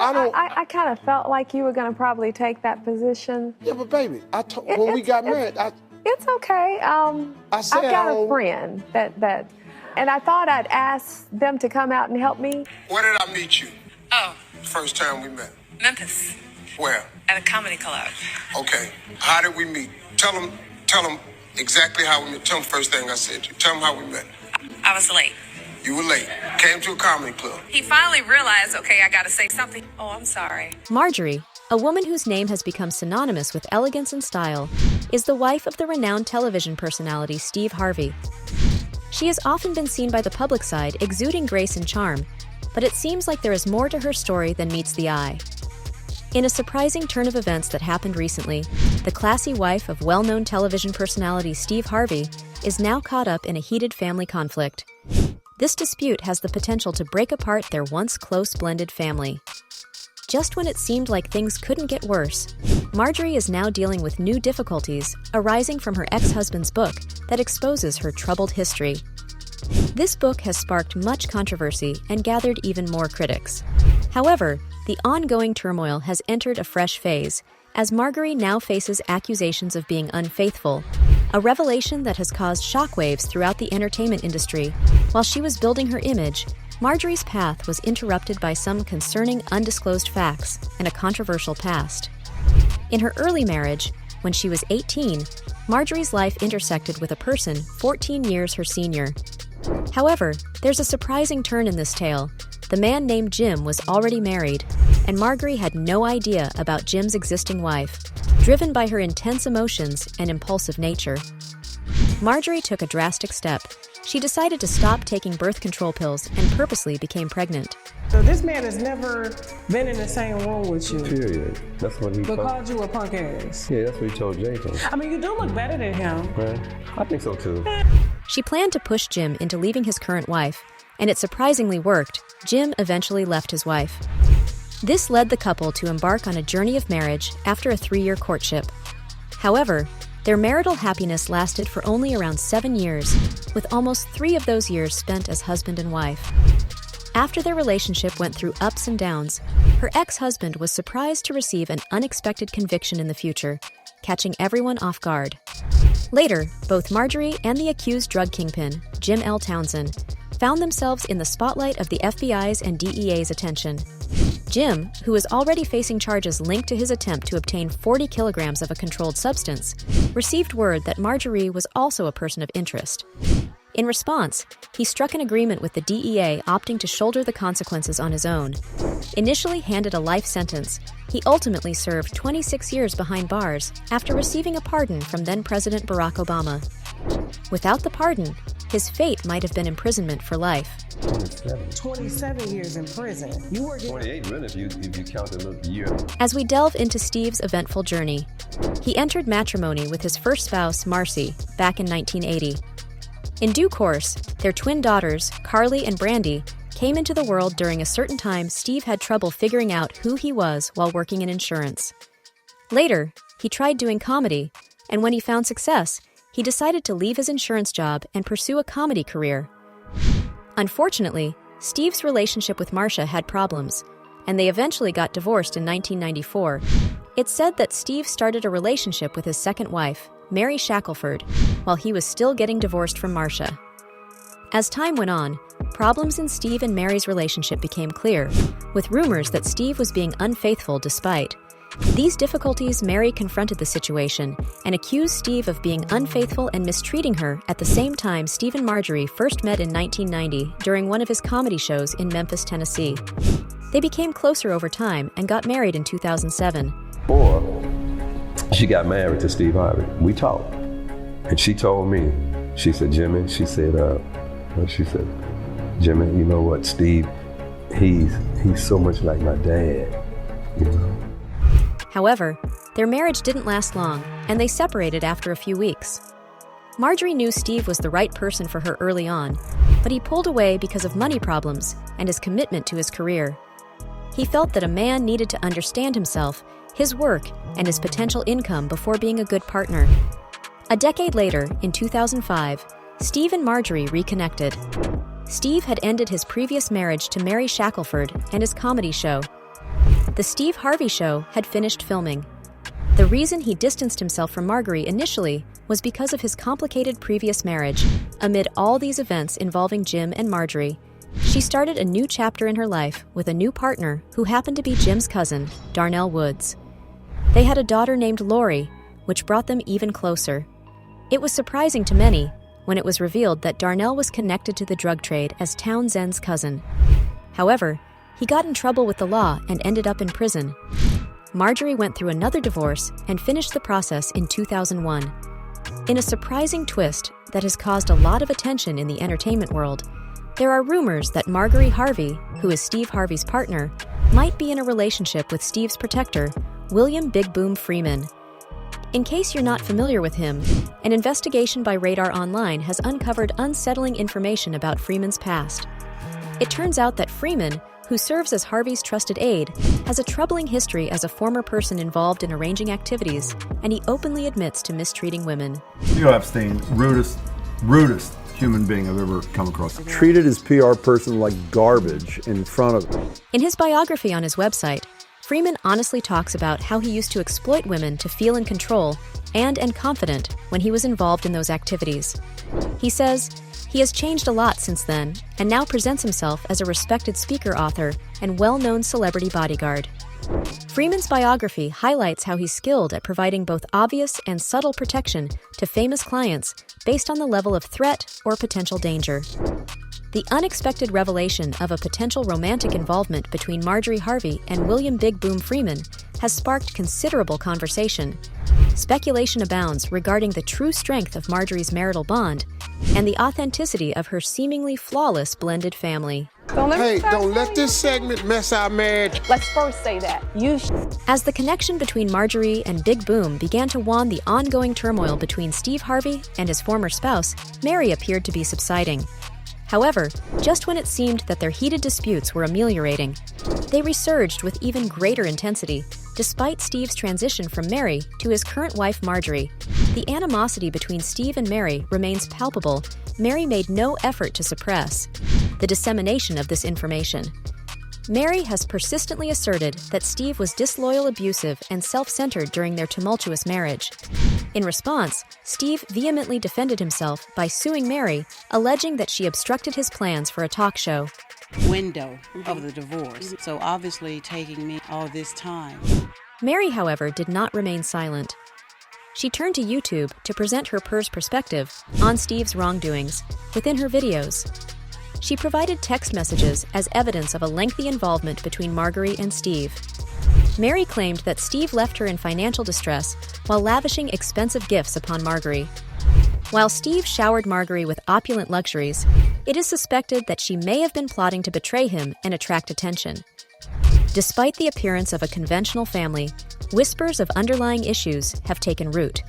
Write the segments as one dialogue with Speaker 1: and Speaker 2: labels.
Speaker 1: I kind of felt like you were going to probably take that position.
Speaker 2: Yeah, but baby, when we got married,
Speaker 1: it's okay.
Speaker 2: I said
Speaker 1: I've got a friend that, and I thought I'd ask them to come out and help me.
Speaker 2: Where did I meet you?
Speaker 3: Oh,
Speaker 2: First time we met.
Speaker 3: Memphis.
Speaker 2: Where?
Speaker 3: At a comedy club.
Speaker 2: Okay. How did we meet? Tell them exactly how we met. Tell them first thing I said to you. Tell them how we met.
Speaker 3: I was late.
Speaker 2: You were late. Came to a comedy club.
Speaker 3: He finally realized, okay, I gotta say something. Oh, I'm sorry.
Speaker 4: Marjorie, a woman whose name has become synonymous with elegance and style, is the wife of the renowned television personality Steve Harvey. She has often been seen by the public side exuding grace and charm, but it seems like there is more to her story than meets the eye. In a surprising turn of events that happened recently, the classy wife of well-known television personality Steve Harvey is now caught up in a heated family conflict. This dispute has the potential to break apart their once close blended family. Just when it seemed like things couldn't get worse, Marjorie is now dealing with new difficulties arising from her ex-husband's book that exposes her troubled history. This book has sparked much controversy and gathered even more critics. However, the ongoing turmoil has entered a fresh phase, as Marjorie now faces accusations of being unfaithful, a revelation that has caused shockwaves throughout the entertainment industry. While she was building her image, Marjorie's path was interrupted by some concerning undisclosed facts and a controversial past. In her early marriage, when she was 18, Marjorie's life intersected with a person 14 years her senior. However, there's a surprising turn in this tale. The man named Jim was already married, and Marjorie had no idea about Jim's existing wife, driven by her intense emotions and impulsive nature. Marjorie took a drastic step. She decided to stop taking birth control pills and purposely became pregnant.
Speaker 5: So this man has never been in the same room with you.
Speaker 6: Period. That's what he
Speaker 5: called you a punk ass.
Speaker 6: Yeah, that's what he told Jacob.
Speaker 5: I mean, you do look better than him.
Speaker 6: Right? I think so too.
Speaker 4: She planned to push Jim into leaving his current wife, and it surprisingly worked. Jim eventually left his wife. This led the couple to embark on a journey of marriage after a 3-year courtship. However, their marital happiness lasted for only around 7 years, with almost 3 of those years spent as husband and wife. After their relationship went through ups and downs, her ex-husband was surprised to receive an unexpected conviction in the future, catching everyone off guard. Later, both Marjorie and the accused drug kingpin, Jim L. Townsend, found themselves in the spotlight of the FBI's and DEA's attention. Jim, who was already facing charges linked to his attempt to obtain 40 kilograms of a controlled substance, received word that Marjorie was also a person of interest. In response, he struck an agreement with the DEA, opting to shoulder the consequences on his own. Initially handed a life sentence, he ultimately served 26 years behind bars after receiving a pardon from then-President Barack Obama. Without the pardon, his fate might have been imprisonment for life.
Speaker 5: 27 years in prison. You were
Speaker 6: 28 minutes if you count the year.
Speaker 4: As we delve into Steve's eventful journey, he entered matrimony with his first spouse, Marcy, back in 1980. In due course, their twin daughters, Carly and Brandy, came into the world during a certain time Steve had trouble figuring out who he was while working in insurance. Later, he tried doing comedy, and when he found success, he decided to leave his insurance job and pursue a comedy career. Unfortunately, Steve's relationship with Marcia had problems, and they eventually got divorced in 1994. It's said that Steve started a relationship with his second wife, Mary Shackelford, while he was still getting divorced from Marcia. As time went on, problems in Steve and Mary's relationship became clear, with rumors that Steve was being unfaithful despite. These difficulties, Mary confronted the situation and accused Steve of being unfaithful and mistreating her at the same time Steve and Marjorie first met in 1990 during one of his comedy shows in Memphis, Tennessee. They became closer over time and got married in 2007.
Speaker 6: She got married to Steve Harvey. We talked. And she told me, she said, Jimmy, Jimmy, you know what, Steve, he's so much like my dad, you know.
Speaker 4: However, their marriage didn't last long, and they separated after a few weeks. Marjorie knew Steve was the right person for her early on, but he pulled away because of money problems and his commitment to his career. He felt that a man needed to understand himself, his work, and his potential income before being a good partner. A decade later, in 2005, Steve and Marjorie reconnected. Steve had ended his previous marriage to Mary Shackelford and his comedy show. The Steve Harvey Show had finished filming. The reason he distanced himself from Marjorie initially was because of his complicated previous marriage. Amid all these events involving Jim and Marjorie, she started a new chapter in her life with a new partner who happened to be Jim's cousin, Darnell Woods. They had a daughter named Lori, which brought them even closer. It was surprising to many when it was revealed that Darnell was connected to the drug trade as Townsend's cousin. However, he got in trouble with the law and ended up in prison. Marjorie went through another divorce and finished the process in 2001. In a surprising twist that has caused a lot of attention in the entertainment world, there are rumors that Marjorie Harvey, who is Steve Harvey's partner, might be in a relationship with Steve's protector, William Big Boom Freeman. In case you're not familiar with him, an investigation by Radar Online has uncovered unsettling information about Freeman's past. It turns out that Freeman, who serves as Harvey's trusted aide, has a troubling history as a former person involved in arranging activities, and he openly admits to mistreating women.
Speaker 7: Theo Epstein, rudest human being I've ever come across.
Speaker 8: Treated his PR person like garbage in front of him.
Speaker 4: In his biography on his website, Freeman honestly talks about how he used to exploit women to feel in control and confident when he was involved in those activities. He says, he has changed a lot since then, and now presents himself as a respected speaker author and well-known celebrity bodyguard. Freeman's biography highlights how he's skilled at providing both obvious and subtle protection to famous clients based on the level of threat or potential danger. The unexpected revelation of a potential romantic involvement between Marjorie Harvey and William Big Boom Freeman has sparked considerable conversation. Speculation abounds regarding the true strength of Marjorie's marital bond and the authenticity of her seemingly flawless blended family.
Speaker 2: Don't let this segment mess our marriage.
Speaker 1: Let's first say that.
Speaker 4: As the connection between Marjorie and Big Boom began to wan the ongoing turmoil between Steve Harvey and his former spouse, Mary appeared to be subsiding. However, just when it seemed that their heated disputes were ameliorating, they resurged with even greater intensity. Despite Steve's transition from Mary to his current wife Marjorie, the animosity between Steve and Mary remains palpable. Mary made no effort to suppress the dissemination of this information. Mary has persistently asserted that Steve was disloyal, abusive, and self-centered during their tumultuous marriage. In response, Steve vehemently defended himself by suing Mary, alleging that she obstructed his plans for a talk show.
Speaker 9: Window of the divorce, so obviously taking me all this time.
Speaker 4: Mary, however, did not remain silent. She turned to YouTube to present her perspective on Steve's wrongdoings within her videos. She provided text messages as evidence of a lengthy involvement between Marjorie and Steve. Mary claimed that Steve left her in financial distress while lavishing expensive gifts upon Marjorie. While Steve showered Marjorie with opulent luxuries, it is suspected that she may have been plotting to betray him and attract attention. Despite the appearance of a conventional family, whispers of underlying issues have taken root.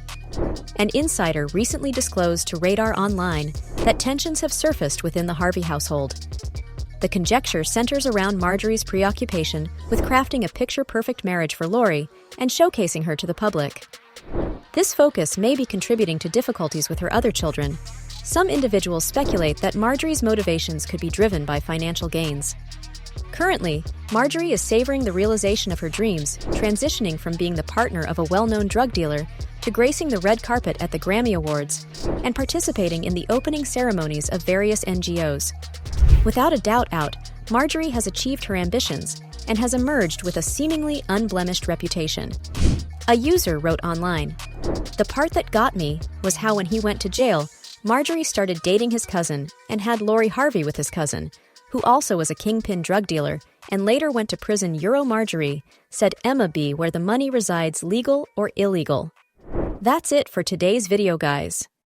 Speaker 4: An insider recently disclosed to Radar Online that tensions have surfaced within the Harvey household. The conjecture centers around Marjorie's preoccupation with crafting a picture-perfect marriage for Lori and showcasing her to the public. This focus may be contributing to difficulties with her other children. Some individuals speculate that Marjorie's motivations could be driven by financial gains. Currently, Marjorie is savoring the realization of her dreams, transitioning from being the partner of a well-known drug dealer to gracing the red carpet at the Grammy Awards and participating in the opening ceremonies of various NGOs. Without a doubt, Marjorie has achieved her ambitions and has emerged with a seemingly unblemished reputation. A user wrote online, "The part that got me was how when he went to jail, Marjorie started dating his cousin and had Lori Harvey with his cousin, who also was a kingpin drug dealer and later went to prison. Marjorie said Emma B, where the money resides, legal or illegal." That's it for today's video, guys.